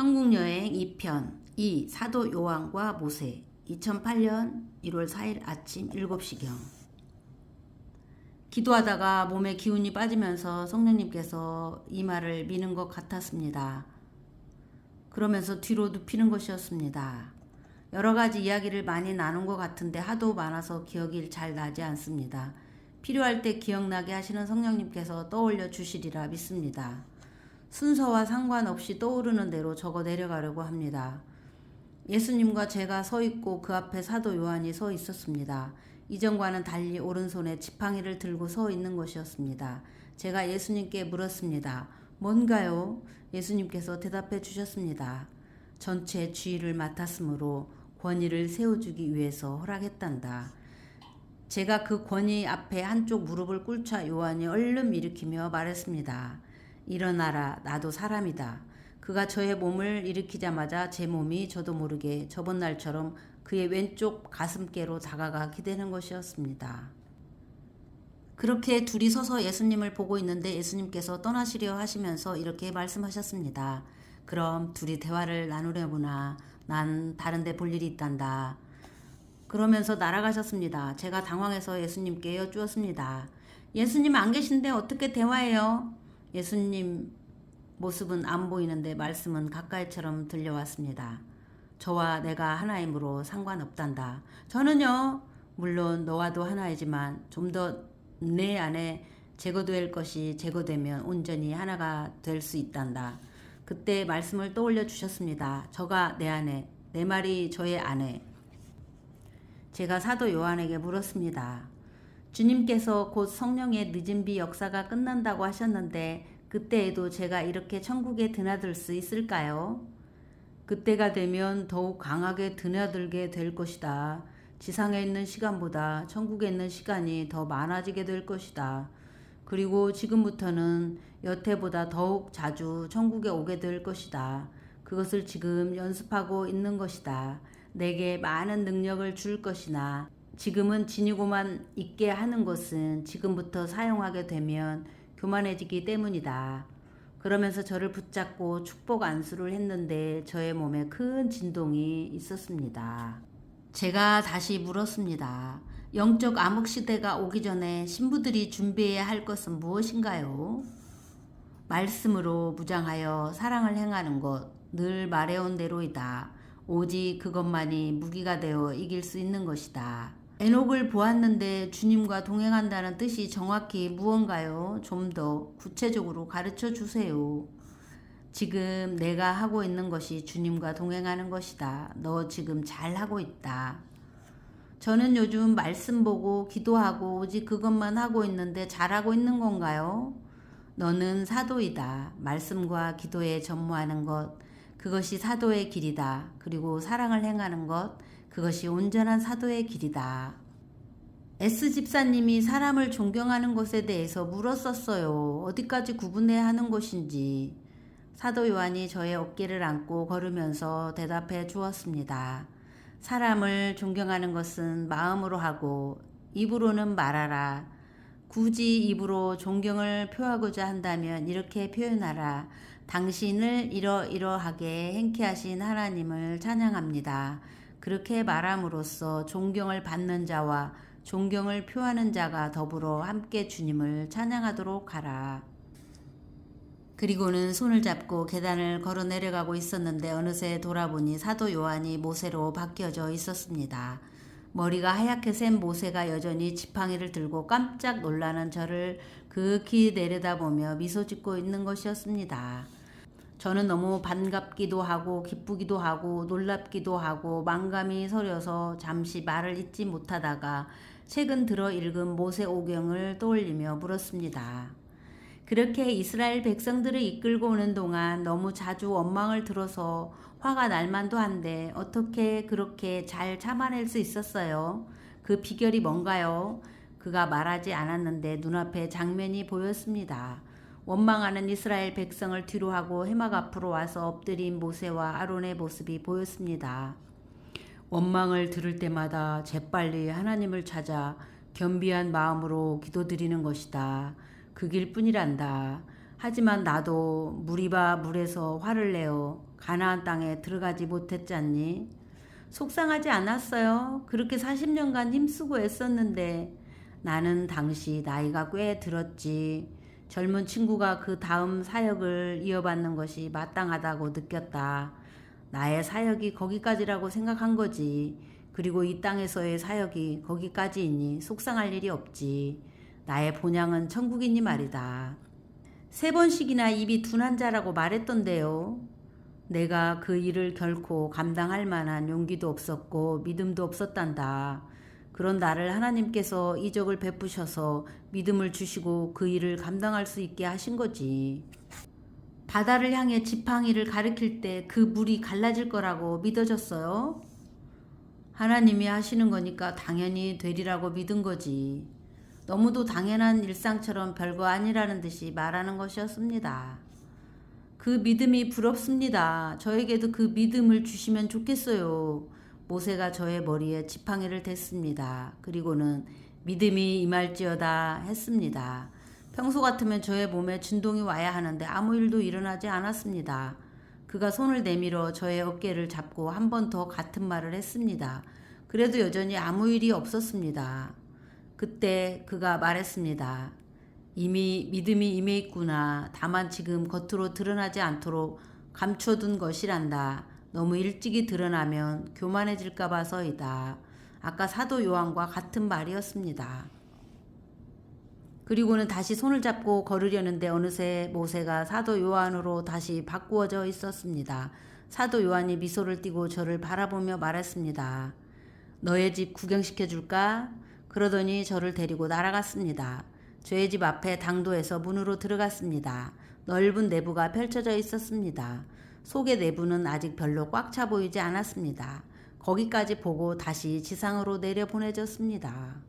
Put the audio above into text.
천국여행 2편 2. 사도 요한과 모세 2008년 1월 4일 아침 7시경 기도하다가 몸에 기운이 빠지면서 성령님께서 이 말을 미는 것 같았습니다. 그러면서 뒤로 눕히는 것이었습니다. 여러 가지 이야기를 많이 나눈 것 같은데 하도 많아서 기억이 잘 나지 않습니다. 필요할 때 기억나게 하시는 성령님께서 떠올려 주시리라 믿습니다. 순서와 상관없이 떠오르는 대로 적어 내려가려고 합니다. 예수님과 제가 서 있고 그 앞에 사도 요한이 서 있었습니다. 이전과는 달리 오른손에 지팡이를 들고 서 있는 것이었습니다. 제가 예수님께 물었습니다. 뭔가요? 예수님께서 대답해 주셨습니다. 전체 주의를 맡았으므로 권위를 세워주기 위해서 허락했단다. 제가 그 권위 앞에 한쪽 무릎을 꿇자 요한이 얼른 일으키며 말했습니다. 일어나라, 나도 사람이다. 그가 저의 몸을 일으키자마자 제 몸이 저도 모르게 저번 날처럼 그의 왼쪽 가슴께로 다가가 기대는 것이었습니다. 그렇게 둘이 서서 예수님을 보고 있는데 예수님께서 떠나시려 하시면서 이렇게 말씀하셨습니다. 그럼 둘이 대화를 나누려구나. 난 다른 데 볼 일이 있단다. 그러면서 날아가셨습니다. 제가 당황해서 예수님께 여쭈었습니다. 예수님 안 계신데 어떻게 대화해요? 예수님 모습은 안 보이는데 말씀은 가까이처럼 들려왔습니다. 저와 내가 하나이므로 상관없단다. 저는요, 물론 너와도 하나이지만 좀 더 내 안에 제거될 것이 제거되면 온전히 하나가 될 수 있단다. 그때 말씀을 떠올려 주셨습니다. 저가 내 안에, 내 말이 저의 안에. 제가 사도 요한에게 물었습니다. 주님께서 곧 성령의 늦은 비 역사가 끝난다고 하셨는데 그때에도 제가 이렇게 천국에 드나들 수 있을까요? 그때가 되면 더욱 강하게 드나들게 될 것이다. 지상에 있는 시간보다 천국에 있는 시간이 더 많아지게 될 것이다. 그리고 지금부터는 여태보다 더욱 자주 천국에 오게 될 것이다. 그것을 지금 연습하고 있는 것이다. 내게 많은 능력을 줄 것이나 지금은 지니고만 있게 하는 것은 지금부터 사용하게 되면 교만해지기 때문이다. 그러면서 저를 붙잡고 축복 안수를 했는데 저의 몸에 큰 진동이 있었습니다. 제가 다시 물었습니다. 영적 암흑 시대가 오기 전에 신부들이 준비해야 할 것은 무엇인가요? 말씀으로 무장하여 사랑을 행하는 것, 늘 말해온 대로이다. 오직 그것만이 무기가 되어 이길 수 있는 것이다. 에녹을 보았는데 주님과 동행한다는 뜻이 정확히 무언가요? 좀 더 구체적으로 가르쳐 주세요. 지금 내가 하고 있는 것이 주님과 동행하는 것이다. 너 지금 잘 하고 있다. 저는 요즘 말씀 보고 기도하고 오직 그것만 하고 있는데 잘하고 있는 건가요? 너는 사도이다. 말씀과 기도에 전무하는 것, 그것이 사도의 길이다. 그리고 사랑을 행하는 것, 그것이 온전한 사도의 길이다. S 집사님이 사람을 존경하는 것에 대해서 물었었어요. 어디까지 구분해야 하는 것인지. 사도 요한이 저의 어깨를 안고 걸으면서 대답해 주었습니다. 사람을 존경하는 것은 마음으로 하고 입으로는 말하라. 굳이 입으로 존경을 표하고자 한다면 이렇게 표현하라. 당신을 이러이러하게 행케 하신 하나님을 찬양합니다. 그렇게 말함으로써 존경을 받는 자와 존경을 표하는 자가 더불어 함께 주님을 찬양하도록 하라. 그리고는 손을 잡고 계단을 걸어 내려가고 있었는데 어느새 돌아보니 사도 요한이 모세로 바뀌어져 있었습니다. 머리가 하얗게 센 모세가 여전히 지팡이를 들고 깜짝 놀라는 저를 극히 내려다보며 미소 짓고 있는 것이었습니다. 저는 너무 반갑기도 하고 기쁘기도 하고 놀랍기도 하고 만감이 서려서 잠시 말을 잇지 못하다가 최근 들어 읽은 모세오경을 떠올리며 물었습니다. 그렇게 이스라엘 백성들을 이끌고 오는 동안 너무 자주 원망을 들어서 화가 날 만도 한데 어떻게 그렇게 잘 참아낼 수 있었어요? 그 비결이 뭔가요? 그가 말하지 않았는데 눈앞에 장면이 보였습니다. 원망하는 이스라엘 백성을 뒤로하고 해막 앞으로 와서 엎드린 모세와 아론의 모습이 보였습니다. 원망을 들을 때마다 재빨리 하나님을 찾아 겸비한 마음으로 기도드리는 것이다. 그 길뿐이란다. 하지만 나도 물이바 물에서 화를 내어 가나안 땅에 들어가지 못했잖니? 속상하지 않았어요? 그렇게 40년간 힘쓰고 애썼는데 나는 당시 나이가 꽤 들었지. 젊은 친구가 그 다음 사역을 이어받는 것이 마땅하다고 느꼈다. 나의 사역이 거기까지라고 생각한 거지. 그리고 이 땅에서의 사역이 거기까지이니 속상할 일이 없지. 나의 본향은 천국이니 말이다. 3번씩이나 입이 둔한 자라고 말했던데요. 내가 그 일을 결코 감당할 만한 용기도 없었고 믿음도 없었단다. 그런 나를 하나님께서 이적을 베푸셔서 믿음을 주시고 그 일을 감당할 수 있게 하신 거지. 바다를 향해 지팡이를 가리킬 때 그 물이 갈라질 거라고 믿어졌어요? 하나님이 하시는 거니까 당연히 되리라고 믿은 거지. 너무도 당연한 일상처럼 별거 아니라는 듯이 말하는 것이었습니다. 그 믿음이 부럽습니다. 저에게도 그 믿음을 주시면 좋겠어요. 모세가 저의 머리에 지팡이를 댔습니다. 그리고는 믿음이 임할지어다 했습니다. 평소 같으면 저의 몸에 진동이 와야 하는데 아무 일도 일어나지 않았습니다. 그가 손을 내밀어 저의 어깨를 잡고 한 번 더 같은 말을 했습니다. 그래도 여전히 아무 일이 없었습니다. 그때 그가 말했습니다. 이미 믿음이 임해 있구나. 다만 지금 겉으로 드러나지 않도록 감춰둔 것이란다. 너무 일찍이 드러나면 교만해질까 봐서이다. 아까 사도 요한과 같은 말이었습니다. 그리고는 다시 손을 잡고 걸으려는데 어느새 모세가 사도 요한으로 다시 바꾸어져 있었습니다. 사도 요한이 미소를 띠고 저를 바라보며 말했습니다. 너의 집 구경시켜줄까? 그러더니 저를 데리고 날아갔습니다. 저의 집 앞에 당도에서 문으로 들어갔습니다. 넓은 내부가 펼쳐져 있었습니다. 속의 내부는 아직 별로 꽉 차 보이지 않았습니다. 거기까지 보고 다시 지상으로 내려보내졌습니다.